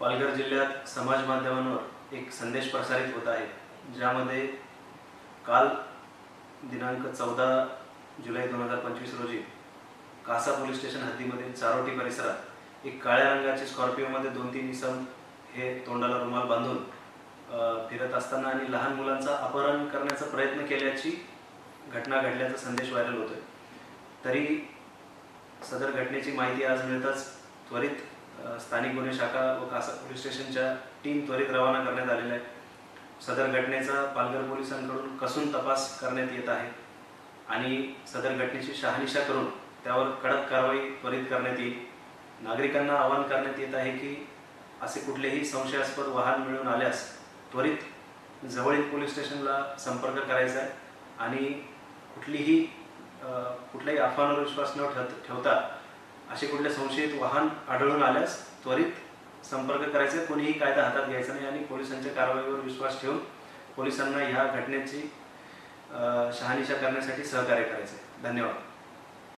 पालघर जिल्ह्यात समाज माध्यमांवर एक संदेश प्रसारित होत आहे, ज्यामध्ये काल दिनांक 14 जुलै 2025 रोजी कासा पोलीस स्टेशन हद्दीमधील चारोटी परिसरात एक काळ्या रंगाची स्कॉर्पिओमध्ये 2-3 इसम हे तोंडाला रुमाल बांधून फिरत असताना आणि लहान मुलांचा अपहरण करण्याचा प्रयत्न केल्याची घटना घडल्याचा संदेश व्हायरल होतोय। तरी सदर घटनेची माहिती आज मिळताच त्वरित स्थानिक गुन्हे शाखा व कासा पोलीस स्टेशनच्या टीम त्वरित रवाना करण्यात आलेल्या आहे। सदर घटनेचा पालघर पोलिसांकडून कसून तपास करण्यात येत आहे आणि सदर घटनेची शहानिशा करून त्यावर कडक कारवाई त्वरित करण्यात येईल। नागरिकांना आवाहन करण्यात येत आहे की असे कुठलेही संशयास्पद वाहन मिळून आल्यास त्वरित जवळील पोलीस स्टेशनला संपर्क करायचा आहे आणि कुठल्याही अफवांवर विश्वास न ठेवता असे कुठले संशयित वाहन आढळून आल्यास त्वरित संपर्क करायचा। कोणीही कायदा हातात घ्यायचा नाही आणि पोलिसांच्या कारवाईवर विश्वास ठेवून पोलिसांना ह्या घटनेची शहानिशा करण्यासाठी सहकार्य करायचे। धन्यवाद।